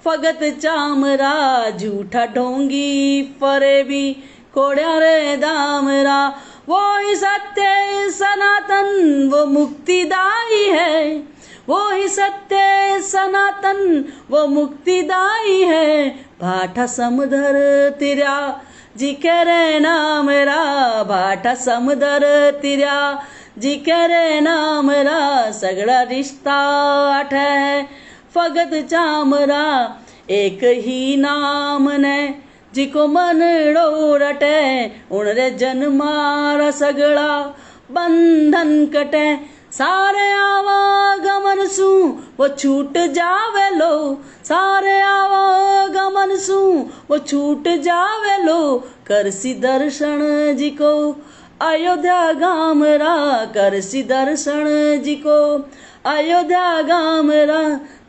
फगत चामरा। झूठा ढोंगी परे भी कोड़िया रे दामरा। वो ही सत्य सनातन वो मुक्तिदायी है। वो ही सत्य सनातन वो मुक्तिदायी है। भाठा समधर तिरा जी कह रे नाम रा। भाठा समधर तिरा जी कह रे नाम रा। सगड़ा रिश्ता अठ है फगत चामरा। एक ही नाम ने जिको मन रो रटे उन रे जन्मारा सगड़ा बंधन कटे। सारे आवागमन सू वो छूट जावे लो। सारे आवागमन सू वो छूट जावे लो। करसी दर्शन जी को अयोध्या गाम रा। करसी दर्शन जी को अयोध्या गाम रा।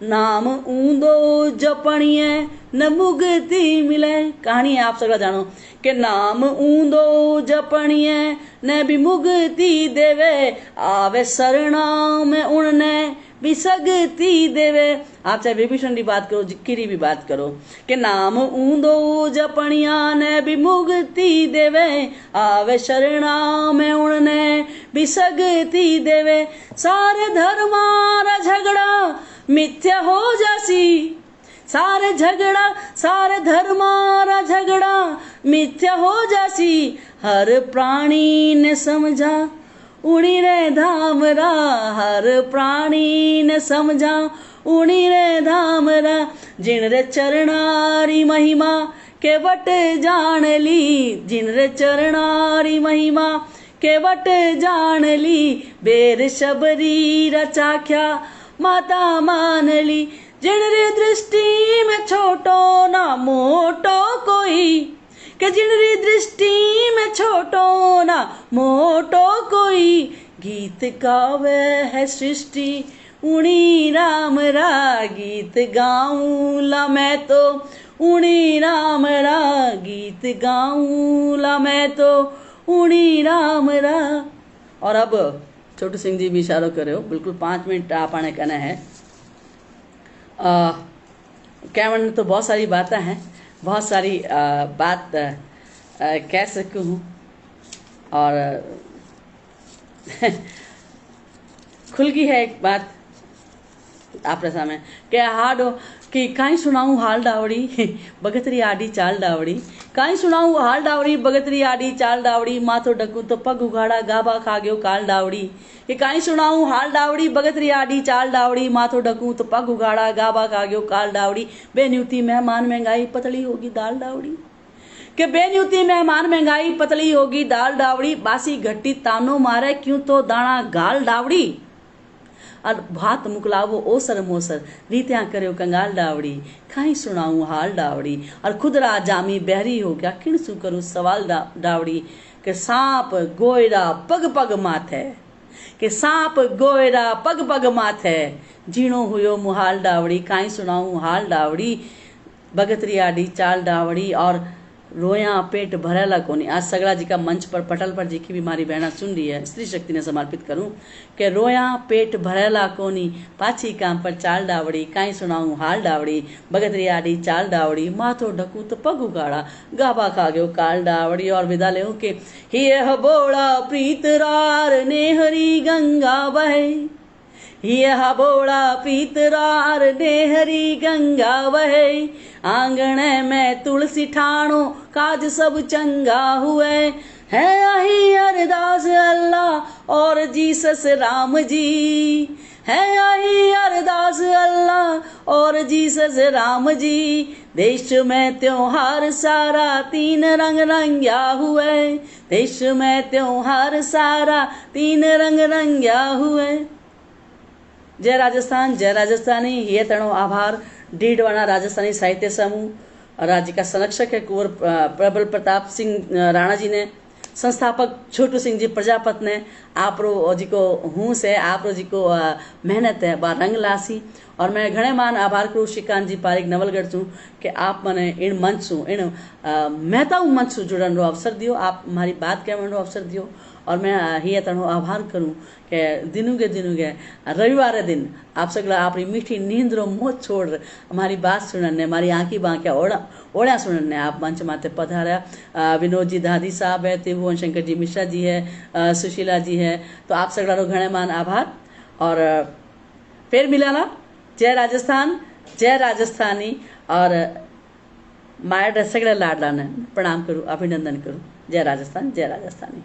नाम ऊंदो जपणिए न मुक्ति मिले। कहानी आप सगड़ा जानो कि नाम ऊंदो जपणिए न भी मुक्ति देवे। आवे शरणा में उनने बिसगती देवे। आप चाहे विभीषण की बात करो, जिक्की भी बात करो, के नाम ऊंदो जपणिया ने बिमुगती देवे, आवे शरणा में उड़ने बिसगती देवे। सारे धर्मारा झगड़ा मिथ्या हो जासी, सारे धर्मारा झगड़ा मिथ्या हो जासी। हर प्राणी ने समझा उड़ी रे धामरा, हर प्राणी ने समझा उड़ी रे धामरा। जिन रे चरणारी महिमा के वट जान ली, जिन रे चरणारी महिमा के वट जान ली। बेर शबरी रचाख्या माता मान ली। जिन रे दृष्टि में छोटो ना मोटो कोई, के जिन री दृष्टि में छोटो ना मोटो कोई। गीत गावे है सृष्टि उणी राम रा, गीत गाऊं ला मैं तो उणी राम रा, गीत गाऊं ला मैं तो उणी राम रा। और अब छोटू सिंह जी भी इशारो करे हो, बिल्कुल 5 मिनट आप आने कहना है। कैमन तो बहुत सारी बातें हैं, बहुत सारी बात कह सकती हूँ। और खुल गई है एक बात आपरे सामने के हाडो कि काई सुनाऊं हाल डावड़ी बगतरी आडी चाल डावड़ी। काई सुनाऊं हाल डावड़ी बगतरी आडी चाल डावड़ी। माथो डकू तो पग उघाड़ा गाबा खा गयो काल डावड़ी। कि काई सुनाऊं हाल डावड़ी बगतरी आडी चाल डावड़ी। माथो डकू तो पग उघाड़ा गाबा खा गयो काल डावड़ी। बेन्यूती मेहमान महंगाई पतली होगी दाल डावड़ी। के बेन्यूती मेहमान महंगाई पतली होगी दाल डावड़ी। बासी घट्टी तानो मारे क्यों तो दाना गाल डावड़ी। और भात मुकलावो ओसर मोसर रीत्या करो कंगाल डावड़ी। खाई सुनाऊं हाल डावड़ी। और खुदरा जामी बहरी हो गया किण सु करूं सवाल डावड़ी। के सांप गोयरा पग पग माथे, के सांप गोयरा पग पग माथे। जीणो हुयो मुहाल डावड़ी। काई सुनाऊं हाल डावड़ी बगतरी आडी चाल डावड़ी। और रोया पेट भरेला कोनी। आज सगड़ा जी का मंच पर पटल पर जी की भी मारी बहना सुन रही है, स्त्री शक्ति ने समर्पित करूं कि रोया पेट भरेला कोनी पाछी काम पर चाल डावड़ी। काई सुनाऊं हाल डावड़ी बगतरी आडी चाल डावड़ी। माथो ढकू तो पग उगाड़ा गाबा खा गयो काल डावड़ी। और विदा ले के हिय बोड़ा प्रीत रार नेहरी गंगा बहे, यह बोड़ा पीतरार नेहरी गंगा वहे। आंगण में तुलसी ठाणो काज सब चंगा हुए। है आही अरदास अल्लाह और जीसस राम जी, है आही अरदास अल्लाह और जीसस राम जी। देश में त्योहार सारा 3 रंग रंग्या हुए। देश में त्योहार सारा 3 रंग रंग्या हुए। जय राजस्थान, जय राजस्थानी। ये तणो आभार डीडवाना राजस्थानी साहित्य समूह राज्य का संरक्षक है कुंवर प्रबल प्रताप सिंह राणा जी ने, संस्थापक छोटू सिंह जी प्रजापत ने। आप रो जी को हूँ से आप रो जी को मेहनत है बा रंग लासी। और मैं घणे मान आभार करूँ श्रीकांत जी पारिक नवलगढ़ छूँ कि आप मने इन मंच छूँ इन महताऊ मंच छूँ जुड़न रो अवसर दियो, आप हमारी बात कहने रो अवसर दियो। और मैं ये तणो आभार करूँ कि दिनुगे रविवार दिन आप सगला अपनी मीठी नींद रो मोह छोड़ हमारी बात सुनने, हमारी आँखी बाँख्या ओढ़ा सुनने आप मंच माते पधारा। विनोद जी दादी साहब है, त्रिभुवन शंकर जी मिश्रा जी है, सुशीला जी है। तो आप सगला रो घणे मान आभार। और फिर मिलाना। जय राजस्थान, जय राजस्थानी। और माया सगले लाडला ने प्रणाम करूँ, अभिनंदन करूँ। जय राजस्थान, जय राजस्थानी।